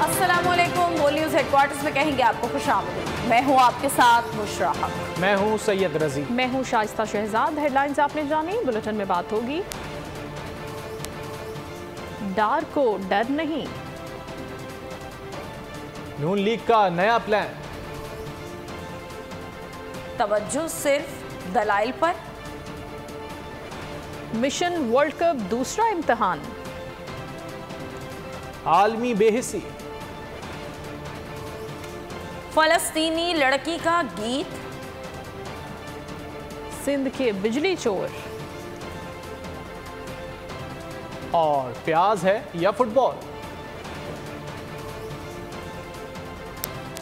अस्सलामुअलैकुम। बोल news headquarters में कहेंगे आपको खुशामदीद। मैं हूँ आपके साथ मुशरा हक। मैं हूँ सैयद रजी। मैं हूँ शाइस्ता शहजाद। हेडलाइंस आपने जानी, बुलेटिन में बात होगी। डार को डर नहीं, नून लीग का नया प्लान, तवज्जो सिर्फ दलाइल पर, मिशन वर्ल्ड कप दूसरा इम्तिहान, आलमी बेहिसी, फलस्तीनी लड़की का गीत, सिंध के बिजली चोर, और प्याज है या फुटबॉल।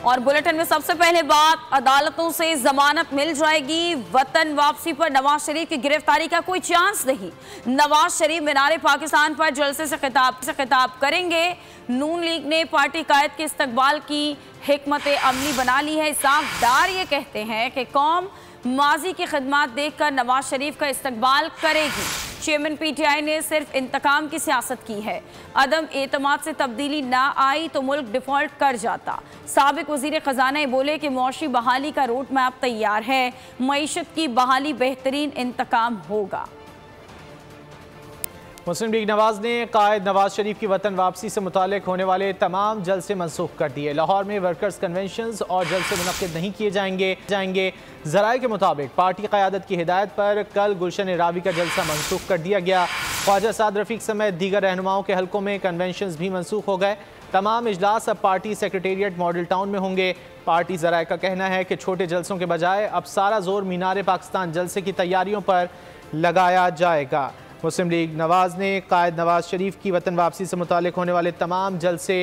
और बुलेटिन में सबसे पहले बात, अदालतों से जमानत मिल जाएगी। वतन वापसी पर नवाज शरीफ की गिरफ्तारी का कोई चांस नहीं। नवाज शरीफ मीनारे पाकिस्तान पर जलसे से खिताब करेंगे। नून लीग ने पार्टी कायद के इस्तकबाल की हिकमत अमली बना ली है। इसाक डार ये कहते हैं कि कौम माजी की खिदमत देखकर नवाज शरीफ का इस्तकबाल करेगी। चेयरमैन पीटीआई ने सिर्फ इंतकाम की सियासत की है। अदम एतमाद से तब्दीली ना आई तो मुल्क डिफॉल्ट कर जाता। साबिक वजीर खजाना बोले कि मुआशी बहाली का रोड मैप तैयार है। मईशत की बहाली बेहतरीन इंतकाम होगा। मुस्लिम लीग नवाज ने कायद नवाज शरीफ की वतन वापसी से मुतालिक होने वाले तमाम जलसे मनसूख कर दिए। लाहौर में वर्कर्स कन्वेंशन और जलसे मुनक्किद नहीं किए जाएंगे। ज़राए के मुताबिक पार्टी क़यादत की हिदायत पर कल गुलशन रावी का जलसा मनसूख कर दिया गया। ख्वाजा साद रफीक समेत दीगर रहनुमाओं के हलकों में कन्वेंशन भी मनसूख हो गए। तमाम इजलास अब पार्टी सेक्रेटेरिएट मॉडल टाउन में होंगे। पार्टी ज़राए का कहना है कि छोटे जलसों के बजाय अब सारा जोर मीनारे पाकिस्तान जलसे की तैयारियों पर लगाया जाएगा। मुस्लिम लीग नवाज ने कायद नवाज शरीफ की वतन वापसी से मुतालिक होने वाले तमाम जलसे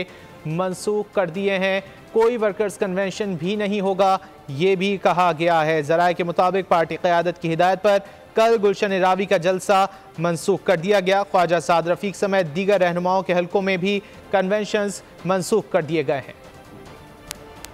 मनसूख कर दिए हैं। कोई वर्कर्स कन्वेंशन भी नहीं होगा, ये भी कहा गया है। ज़राए के मुताबिक पार्टी क़यादत की हिदायत पर कल गुलशन रावी का जलसा मनसूख कर दिया गया। ख्वाजा साद रफीक समेत दीगर रहनुमाओं के हलकों में भी कन्वेंशन मनसूख कर दिए गए हैं।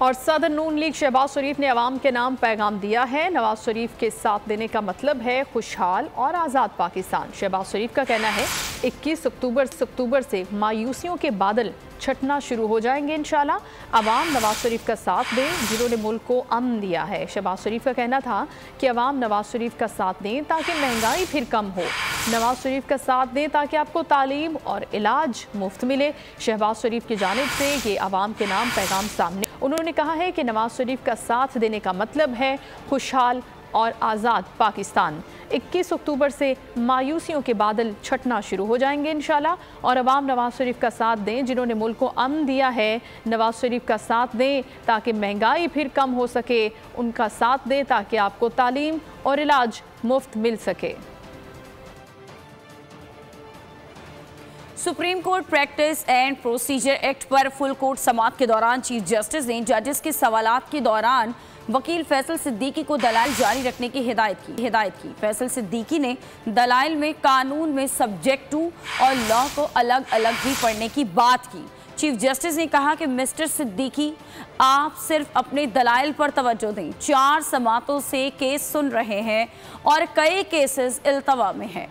और सदर नून लीग शहबाज शरीफ ने अवाम के नाम पैगाम दिया है। नवाज शरीफ के साथ देने का मतलब है खुशहाल और आज़ाद पाकिस्तान। शहबाज शरीफ का कहना है 21 अक्टूबर से मायूसियों के बादल छटना शुरू हो जाएंगे इंशाल्लाह। अवाम नवाज शरीफ का साथ दें जिन्होंने मुल्क को अमन दिया है। शहबाज शरीफ का कहना था कि अवाम नवाज शरीफ का साथ दें ताकि महंगाई फिर कम हो। नवाज शरीफ का साथ दें ताकि आपको तालीम और इलाज मुफ्त मिले। शहबाज शरीफ की जानिब से ये अवाम के नाम पैगाम सामने। उन्होंने कहा है कि नवाज शरीफ का साथ देने का मतलब है खुशहाल और आज़ाद पाकिस्तान। 21 अक्टूबर से मायूसियों के बादल छटना शुरू हो जाएंगे इंशाल्लाह। और अवाम नवाज शरीफ का साथ दें जिन्होंने मुल्क को अमन दिया है। नवाज शरीफ का साथ दें ताकि महंगाई फिर कम हो सके। उनका साथ दें ताकि आपको तालीम और इलाज मुफ्त मिल सके। Supreme court practice and procedure act पर फुल कोर्ट समाअत के दौरान चीफ जस्टिस ने जजेस के सवालात के दौरान वकील फैसल सिद्दीकी को दलाइल जारी रखने की हिदायत की। फैसल सिद्दीकी ने दलाइल में कानून में सब्जेक्ट टू और लॉ को अलग अलग भी पढ़ने की बात की। चीफ जस्टिस ने कहा कि मिस्टर सिद्दीकी, आप सिर्फ अपने दलाइल पर तवज्जो दें। 4 समातों से केस सुन रहे हैं और कई केसेस इल्तवा में हैं।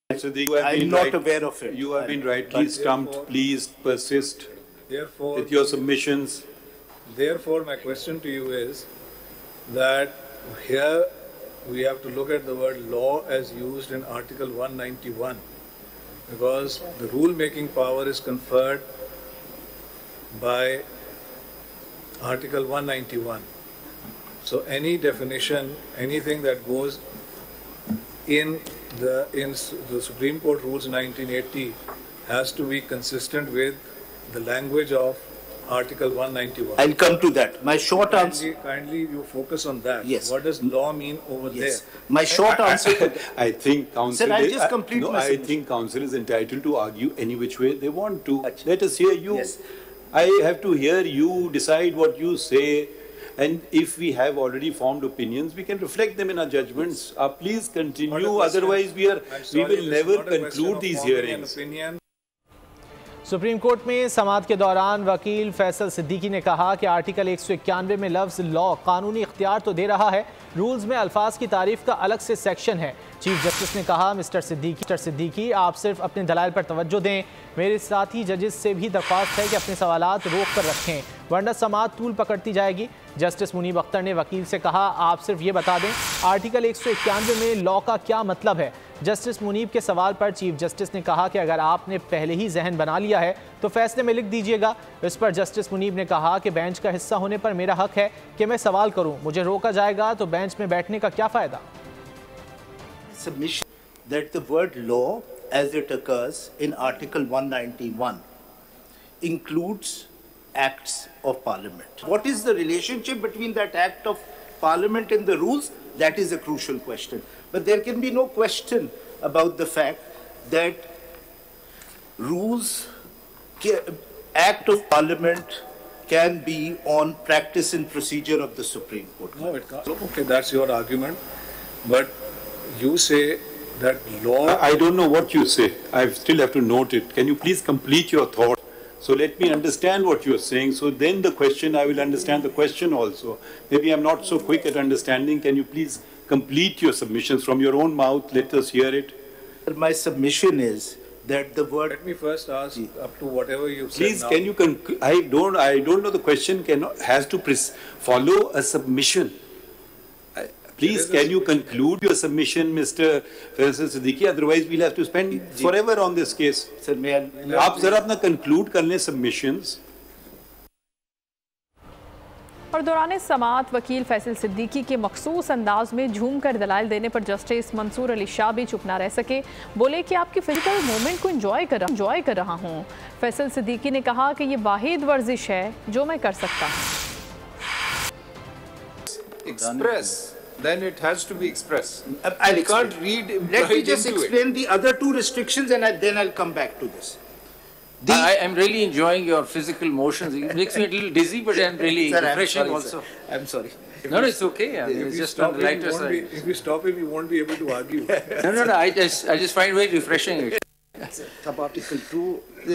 I'm not aware of it. You have been rightly stumped. Please persist with your submissions. Therefore, my question to you is that here we have to look at the word law as used in Article 191 because the rule-making power is conferred by Article 191. So any definition, anything that goes in the Supreme Court Rules 1980 has to be consistent with the language of Article 191. I'll come to that. My short answer. Kindly you focus on that. Yes. What does law mean over Yes. there? My short answer. I think counsel. Sir, I'll just complete no, my I submission. think counsel is entitled to argue any which way they want to. Let us hear you. Yes. I have to hear you decide what you say. And if we have already formed opinions, we can reflect them in our judgments. Please continue. Otherwise, we will never conclude these hearings. Supreme court में समाअत के दौरान वकील फैसल सिद्दीकी ने कहा कि article 191 में लफ्ज़ law कानूनी इख्तियार तो दे रहा है, रूल्स में अल्फाज की तारीफ का अलग से सेक्शन है। चीफ जस्टिस ने कहा, मिस्टर सिद्दीकी आप सिर्फ अपने दलाइल पर तवज्जो दें। मेरे साथी जजेस से भी दरख्वास्त है कि अपने सवालात रोक कर रखें, वरना समाअत तूल पकड़ती जाएगी। जस्टिस मुनीब अख्तर ने वकील से कहा, आप सिर्फ ये बता दें आर्टिकल 191 में लॉ का क्या मतलब है। जस्टिस मुनीब के सवाल पर चीफ जस्टिस ने कहा कि अगर आपने पहले ही जहन बना लिया है तो फैसले में लिख दीजिएगा। इस पर जस्टिस मुनीब ने कहा कि बेंच का हिस्सा होने पर मेरा हक है कि मैं सवाल करूं, मुझे रोका जाएगा तो बेंच में बैठने का क्या फ़ायदा। Submission that the word law as it occurs in Article 191 includes acts of Parliament. What is the relationship between that act of Parliament and the rules? That is a crucial question. But there can be no question about the fact that rules, act of Parliament can be on practice and procedure of the Supreme Court. No, it can't. Okay, that's your argument. But you say that law... I don't know what you say. I still have to note it. Can you please complete your thought? So let me understand what you're saying. So then the question, I will understand the question also. Maybe I'm not so quick at understanding. Can you please complete your submissions from your own mouth? Let us hear it. My submission is that the word... Let me first ask up to whatever you said. Please, now. can you... I don't know. The question has to follow a submission. Please, can you conclude your submission, Mr. Faisal Siddiqui? Otherwise, we'll have to spend forever on this case. Sir, may I... आप जरा अपना conclude कर लें submissions. और दौरान समाअत वकील फैसल सिद्दीकी के मखसूस अंदाज में झूम कर दलाइल देने पर जस्टिस मंसूर अली शाह भी चुप ना रह सके। बोले कि आपकी फिजिकल मूवमेंट को एंजॉय कर रहा हूँ। फैसल सिद्दीकी ने कहा कि ये वाहिद वर्जिश है जो मैं कर सकता हूँ। Express. Then it has to be expressed. I'll can't read. Let me just explain the other two restrictions, and then I'll come back to this. I am really enjoying your physical motions. It makes me a little dizzy, but I'm really refreshing also. I'm sorry. No, it's okay. I mean, it's just on the lighter side. If you stop him, you won't be able to argue. No. I just find it very refreshing. Sub-Article 2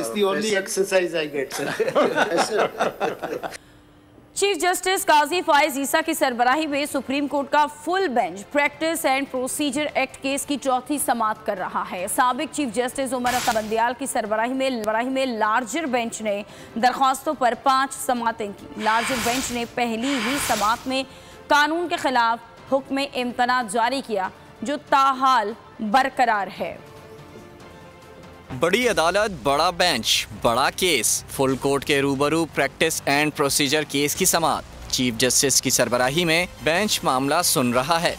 is the only exercise I get, sir. Chief justice Qazi Faez Isa की सरबराही में supreme court का full bench practice and procedure act case की चौथी समाअत कर रहा है। साबिक चीफ जस्टिस उमर अता बंदियाल की सरबराही में लार्जर बेंच ने दरख्वास्तों पर 5 समाअतें की। लार्जर बेंच ने पहली ही समाअत में कानून के खिलाफ हुक्म इम्तना जारी किया जो ताहाल बरकरार है। बड़ी अदालत, बड़ा बेंच, बड़ा केस, फुल कोर्ट के रूबरू प्रैक्टिस एंड प्रोसीजर केस की समाअत। चीफ जस्टिस की सरबराही में बेंच मामला सुन रहा है।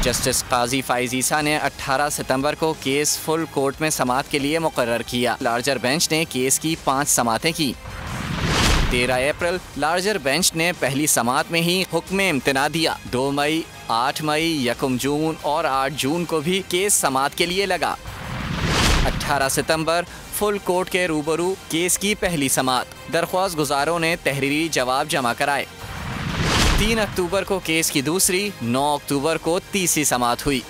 जस्टिस काजी फाइज ईसा ने 18 सितंबर को केस फुल कोर्ट में समाअत के लिए मुकर्रर किया। लार्जर बेंच ने केस की 5 समाअतें की। 13 अप्रैल लार्जर बेंच ने पहली समाअत में ही हुक्म इम्तना दिया। 2 मई, 8 मई, 1 जून और 8 जून को भी केस समाअत के लिए लगा। 18 सितंबर फुल कोर्ट के रूबरू केस की पहली समाअत। दरख्वास्त गुजारों ने तहरीरी जवाब जमा कराए। 3 अक्टूबर को केस की दूसरी, 9 अक्टूबर को तीसरी समाअत हुई।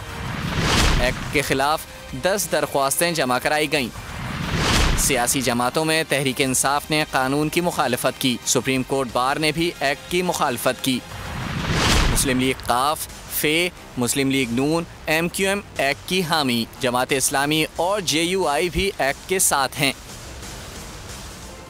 एक्ट के खिलाफ 10 दरख्वास्तें जमा कराई गईं। सियासी जमातों में तहरीक इंसाफ ने कानून की मुखालफत की। सुप्रीम कोर्ट बार ने भी एक्ट की मुखालफत की। मुस्लिम लीग काफ, फे, मुस्लिम लीग नून, MQM एक्ट की हामी। जमात इस्लामी और JUI भी एक्ट के साथ हैं।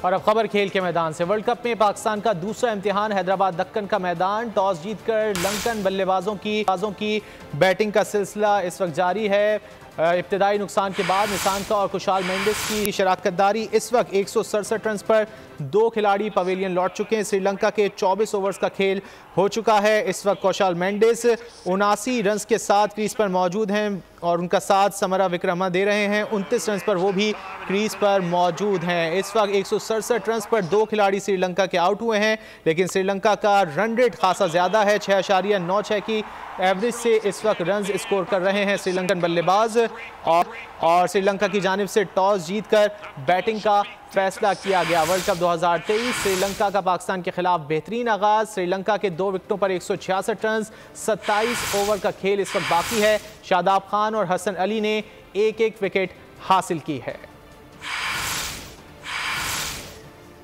और अब खबर खेल के मैदान से। वर्ल्ड कप में पाकिस्तान का दूसरा इम्तिहान हैदराबाद दक्कन का मैदान। टॉस जीतकर लंकन बल्लेबाजों की बैटिंग का सिलसिला इस वक्त जारी है। इब्तदाई नुकसान के बाद निशांका और कुशाल मेंडिस की शराकतदारी। इस वक्त 167 रन पर 2 खिलाड़ी पवेलियन लौट चुके हैं। श्रीलंका के 24 ओवर्स का खेल हो चुका है। इस वक्त कुशाल मेंडिस 79 रन के साथ क्रीज पर मौजूद हैं और उनका साथ समरा विक्रमा दे रहे हैं। 29 रन पर वो भी क्रीज पर मौजूद हैं। इस वक्त 167 रन पर 2 खिलाड़ी श्रीलंका के आउट हुए हैं, लेकिन श्रीलंका का रन रेट खासा ज़्यादा है। 6.96 की एवरेज से इस वक्त रन स्कोर कर रहे हैं श्रीलंकन बल्लेबाज। और श्रीलंका की जानिब से टॉस जीतकर बैटिंग का फैसला किया गया। वर्ल्ड कप 2023 श्रीलंका का पाकिस्तान के खिलाफ बेहतरीन आगाज। श्रीलंका के 2 विकेटों पर 166 रन, 27 ओवर का खेल इस वक्त बाकी है। शादाब खान और हसन अली ने एक विकेट हासिल की है।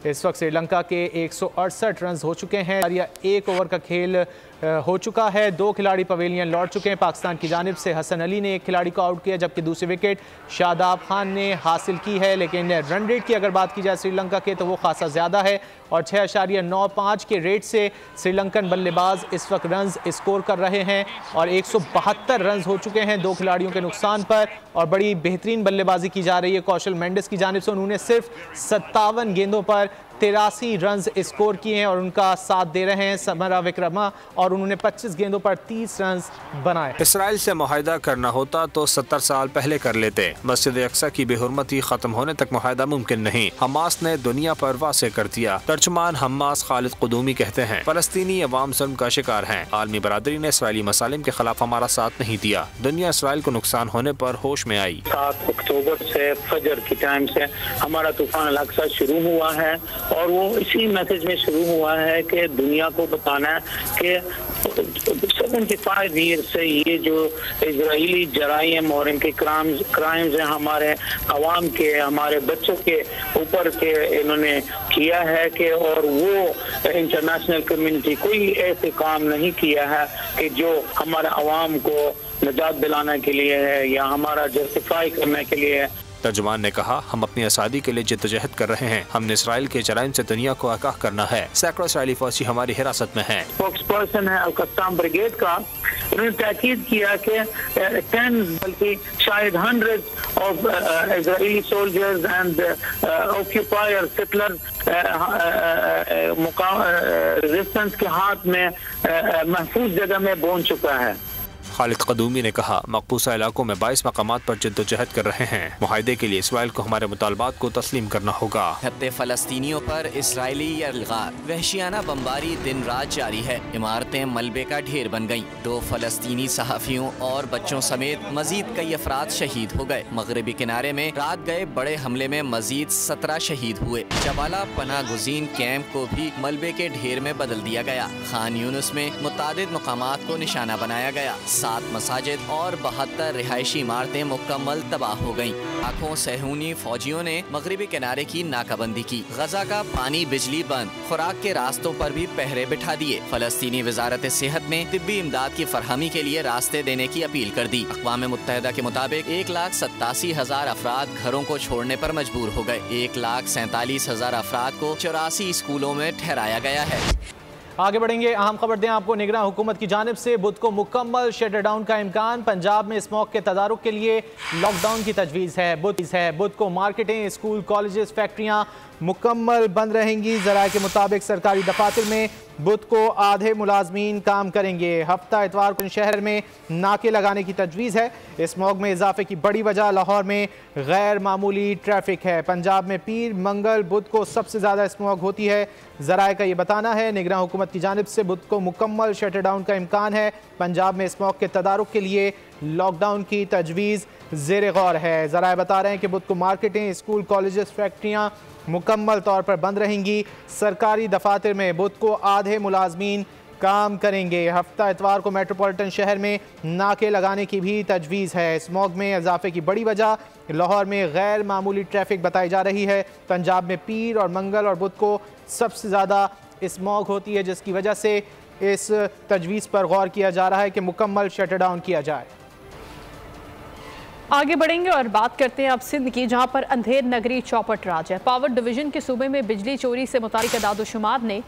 इस वक्त श्रीलंका के 168 रन हो चुके हैं। 1 ओवर का खेल हो चुका है। 2 खिलाड़ी पवेलियन लौट चुके हैं। पाकिस्तान की जानिब से हसन अली ने एक खिलाड़ी को आउट किया, जबकि दूसरी विकेट शादाब खान ने हासिल की है। लेकिन रन रेट की अगर बात की जाए श्रीलंका के तो वो खासा ज़्यादा है और 6.95 के रेट से श्रीलंकन बल्लेबाज इस वक्त रन्स स्कोर कर रहे हैं और 172 रन्स हो चुके हैं 2 खिलाड़ियों के नुकसान पर। और बड़ी बेहतरीन बल्लेबाजी की जा रही है कौशल मेंडिस की जानिब से। उन्होंने सिर्फ 57 गेंदों पर 83 रन्स स्कोर किए हैं और उनका साथ दे रहे हैं समरा विक्रमा और उन्होंने 25 गेंदों पर 30 रन्स बनाए। इसराइल से मुआहदा करना होता तो 70 साल पहले कर लेते। मस्जिद अक्सा की बेहुरमती खत्म होने तक मुआहदा मुमकिन नहीं। हमास ने दुनिया पर वासे कर दिया। तर्जुमान हमास खालिद क़ुदूमी कहते हैं फलस्तीनी अवाम जुल्म का शिकार हैं। आलमी बरादरी ने इसराइली मसालिम के खिलाफ हमारा साथ नहीं दिया। दुनिया इसराइल को नुकसान होने पर होश में आई। 7 अक्टूबर से फजर की टाइम से हमारा तूफान अल-अक्सा शुरू हुआ है और वो इसी मैसेज में शुरू हुआ है कि दुनिया को बताना है कि 75 ईयर से ये जो इजरायली जराइम और इनके क्राइम्स हैं हमारे अवाम के, हमारे बच्चों के ऊपर के इन्होंने किया है कि और वो इंटरनेशनल कम्युनिटी कोई ऐसे काम नहीं किया है कि जो हमारे अवाम को निजात दिलाने के लिए है या हमारा जस्टिफाई करने के लिए है। तर्जुमान ने कहा हम अपनी आज़ादी के लिए जिद्दोजहद कर रहे हैं। हमने इसराइल के जराइम से दुनिया को आगाह करना है। सैकड़ों इसराइली फौजी हमारी हिरासत में हैं। स्पोक्सपर्सन है अल-कस्साम ब्रिगेड का, उन्होंने ताकीद किया कि 10 बल्कि शायद 100 of Israeli soldiers and occupier settler resistance के हाथ में महफूज जगह में पहुंच चुका है। खालिद क़दूमी ने कहा मकबूसा इलाकों में 22 मकामात पर जिद्दोजहद कर रहे हैं। मुआहदे के लिए इसराइल को हमारे मुतालबात को तस्लीम करना होगा। हत्ते फलस्तीनियों पर इसराइली यलगार वहशियाना बमबारी दिन रात जारी है। इमारतें मलबे का ढेर बन गयी। 2 फलस्तीनी सहाफियों और बच्चों समेत मजीद कई अफराद शहीद हो गए। मगरबी किनारे में रात गए बड़े हमले में मजीद 17 शहीद हुए। जबाला पनाह गुज़ीन कैंप को भी मलबे के ढेर में बदल दिया गया। खान यूनुस में मुतादिद मकामात को निशाना बनाया गया। 7 मसाजिद और 72 रिहायशी इमारतें मुकम्मल तबाह हो गयीं। लाखों सहूनी फौजियों ने मगरबी किनारे की नाकाबंदी की। गजा का पानी बिजली बंद, खुराक के रास्तों पर भी पहरे बिठा दिए। फलस्तीनी वजारत सेहत ने तिब्बी इमदाद की फरहमी के लिए रास्ते देने की अपील कर दी। अक़वाम मुत्तहिदा के मुताबिक 1,87,000 अफराद घरों को छोड़ने पर मजबूर हो गए। 1,47,000 अफराद को 84 स्कूलों में ठहराया गया है। आगे बढ़ेंगे। अहम खबर दें आपको, निगरान हुकूमत की जानिब से बुध को मुकम्मल शटर डाउन का इम्कान। पंजाब में स्मोक के तदारुक के लिए लॉकडाउन की तजवीज़ है। बुध को मार्केटें, स्कूल, कॉलेजेस, फैक्ट्रियाँ मुकम्मल बंद रहेंगी। ज़राए के मुताबिक सरकारी दफातर में बुध को आधे मुलाजमीन काम करेंगे। हफ्ता इतवार को शहर में नाके लगाने की तजवीज़ है। स्मोक में इजाफे की बड़ी वजह लाहौर में गैर मामूली ट्रैफिक है। पंजाब में पीर, मंगल, बुध को सबसे ज़्यादा स्मोक होती है। ज़राए का ये बताना है निगरान हुकूमत की जानिब से बुध को मुकम्मल शटर डाउन का इम्कान है। पंजाब में स्मोक के तदारुक के लिए लॉकडाउन की तजवीज़ ज़ेर गौर है। ज़राए बता रहे हैं कि बुध को मार्केटें, स्कूल, कॉलेजेस, फैक्ट्रियाँ मुकम्मल तौर पर बंद रहेंगी। सरकारी दफातर में बुध को आधे मुलाजमीन काम करेंगे। हफ्ता इतवार को मेट्रोपॉलिटन शहर में नाके लगाने की भी तजवीज़ है। स्मॉग में इजाफे की बड़ी वजह लाहौर में गैर मामूली ट्रैफिक बताई जा रही है। पंजाब में पीर और मंगल और बुध को सबसे ज़्यादा स्मॉग होती है, जिसकी वजह से इस तजवीज़ पर गौर किया जा रहा है कि मुकम्मल शटर डाउन किया जाए। आगे बढ़ेंगे और बात करते हैं अब सिंध की, जहां पर अंधेर नगरी चौपट राज है। पावर डिवीजन के सूबे में बिजली चोरी से मुतालिक दादोशुमार ने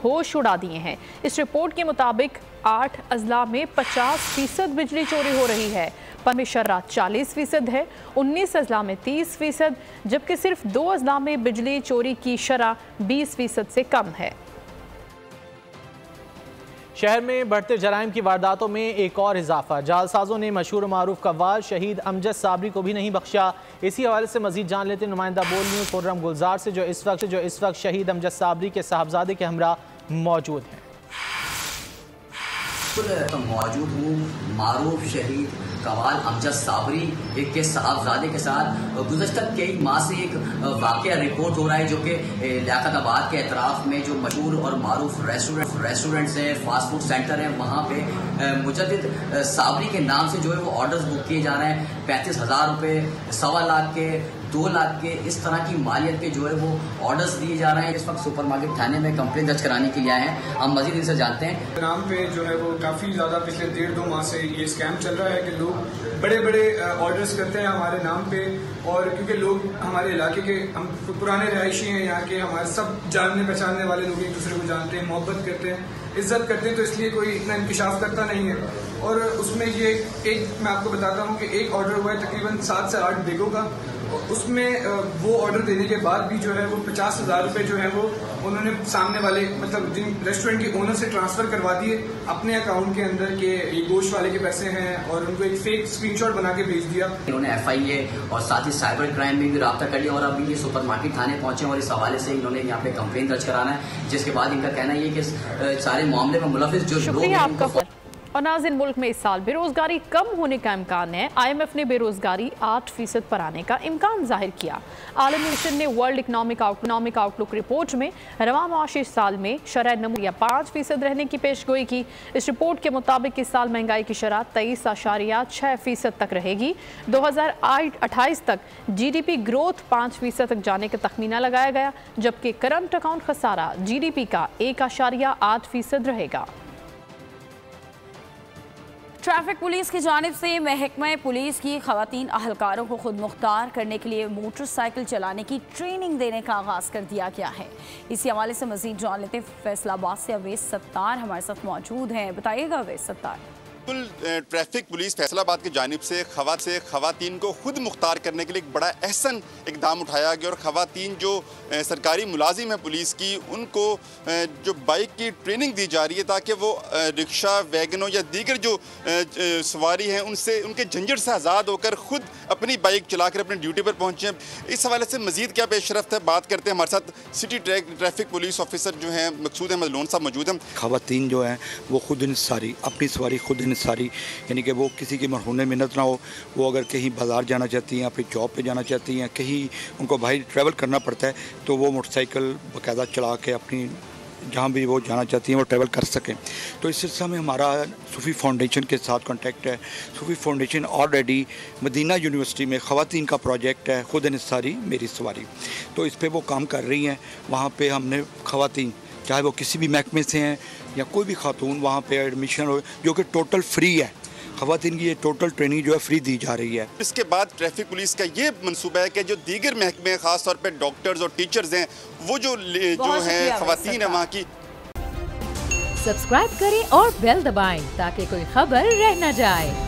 होश उड़ा दिए हैं। इस रिपोर्ट के मुताबिक 8 अजला में 50% बिजली चोरी हो रही है। पर में शर्रा 40% है, 19 अजला में 30%, जबकि सिर्फ 2 अजला में बिजली चोरी की शरह 20% से कम है। शहर में बढ़ते जराइम की वारदातों में एक और इजाफा। जालसाजों ने मशहूर मारूफ कव्वाल शहीद अमजद साबरी को भी नहीं बख्शा। इसी हवाले से मजीद जान लेते नुमाइंदा बोल न्यूज़ खुर्रम गुलजार से, जो इस वक्त शहीद अमजद साबरी के साहबजादे के हमरा मौजूद हैं। मौजूद हूँ मारूफ शहीद कवाल अमजद साबरी के साहबजादे के साथ गुज़श्ता कई माह से एक वाक़या रिपोर्ट हो रहा है, जो कि लियाकताबाद के अतराफ में जो मशहूर और मारूफ रेस्टोरेंट्स हैं, फास्ट फूड सेंटर हैं, वहाँ पे मुजद्दिद साबरी के नाम से जो है वो ऑर्डर्स बुक किए जा रहे हैं। 35,000 रुपये, 1.25 लाख के, 2 लाख के, इस तरह की मालियत के जो है वो ऑर्डर्स दिए जा रहे हैं। इस वक्त सुपरमार्केट थाने में कंप्लेंट दर्ज कराने के लिए आए हैं। हम मजीद इनसे जानते हैं। नाम पे जो है वो काफ़ी ज़्यादा पिछले 1.5-2 माह से ये स्कैम चल रहा है कि लोग बड़े बड़े ऑर्डर्स करते हैं हमारे नाम पे, और क्योंकि लोग हमारे इलाके के, हम पुराने रहायशी हैं यहाँ के, हमारे सब जानने पहचानने वाले लोग एक दूसरे को जानते हैं, मोहब्बत करते हैं, इज्जत करते हैं, तो इसलिए कोई इतना इंकशाफ करता नहीं है। और उसमें ये एक मैं आपको बताता हूँ कि एक ऑर्डर हुआ है तकरीबन 7 से 8 बेगों का, उसमें वो ऑर्डर देने के बाद भी जो है वो 50,000 रुपये जो है वो उन्होंने सामने वाले मतलब जिन रेस्टोरेंट के ओनर से ट्रांसफ़र करवा दिए अपने अकाउंट के अंदर के ये गोश्त वाले के पैसे हैं, और उनको एक फेक स्क्रीनशॉट बना के भेज दिया। इन्होंने FIA और साथ ही साइबर क्राइम में भी रब्ता कर लिया, और अभी ये सुपरमार्केट थाने पहुंचे और इस हवाले से इन्होंने यहाँ पे कंप्लेन दर्ज कराना है, जिसके बाद इनका कहना ये कि सारे मामले में मुलविस जो लोग हैं। और नाज़रीन, मुल्क में इस साल बेरोजगारी कम होने का इम्कान है। IMF ने बेरोजगारी 8% पर आने का इम्कान जाहिर किया। आलमी मिशन ने वर्ल्ड इकनॉमिक आउटलुक रिपोर्ट में रवां माशी साल में शरह नमू या 5% रहने की पेशगोई की। इस रिपोर्ट के मुताबिक इस साल महंगाई की शरह 23.6% तक रहेगी। 2028 तक GDP ग्रोथ 5% तक जाने का तखमीना लगाया गया, जबकि करंट अकाउंट खसारा GDP का 1.8% रहेगा। ट्रैफिक पुलिस की जानिब से महकमा पुलिस की खवातीन अहलकारों को खुद मुख्तार करने के लिए मोटरसाइकिल चलाने की ट्रेनिंग देने का आगाज़ कर दिया गया है। इसी हवाले से मजीद जान लेते फैसलाबाद से अवैस सत्तार हमारे साथ मौजूद हैं। बताइएगा अवैस सत्तार। ट्रैफिक पुलिस फैसलाबाद की जानिब से खवातीन को खुद मुख्तार करने के लिए एक बड़ा अहसन इकदाम उठाया गया, और खवातीन जो सरकारी मुलाजिम है पुलिस की, उनको जो बाइक की ट्रेनिंग दी जा रही है ताकि वो रिक्शा, वैगनों या दीगर जो सवारी हैं उनसे, उनके झंझट से आज़ाद होकर खुद अपनी बाइक चलाकर अपनी ड्यूटी पर पहुँचें। इस हवाले से मज़ीद क्या पेशरफ्त है, बात करते हैं। हमारे साथ सिटी ट्रैफिक पुलिस ऑफिसर जो हैं मकसूद अहमद लोन साहब मौजूद हैं। खवातीन जो हैं वो खुद इंसारी, अपनी सवारी खुद सारी, यानी कि वो किसी की मरहून मिन्नत ना हो। वो अगर कहीं बाज़ार जाना चाहती हैं, अपनी जॉब पे जाना चाहती हैं, कहीं उनको भाई ट्रैवल करना पड़ता है, तो वो मोटरसाइकिल बाकायदा चला के अपनी जहाँ भी वो जाना चाहती हैं वो ट्रैवल कर सकें। तो इस सिलसिले में हमारा सूफ़ी फाउंडेशन के साथ कॉन्टैक्ट है। सूफ़ी फाउंडेशन ऑलरेडी मदीना यूनिवर्सिटी में ख़वातीन का प्रोजेक्ट है, खुद इंसारी मेरी सवारी, तो इस पर वो काम कर रही हैं। वहाँ पर हमने ख़वातीन, चाहे वो किसी भी महकमे से हैं या कोई भी खातून, वहाँ पे एडमिशन हो, जो कि टोटल फ्री है। ख़वातीन की ये टोटल ट्रेनिंग जो है फ्री दी जा रही है। इसके बाद ट्रैफिक पुलिस का ये मंसूबा है कि जो दीगर महकमे, ख़ास तौर पे डॉक्टर्स और टीचर्स हैं, वो जो हैं ख़वातीन है वहाँ की। सब्सक्राइब करें और बेल दबाएं ताकि कोई खबर रह न जाए।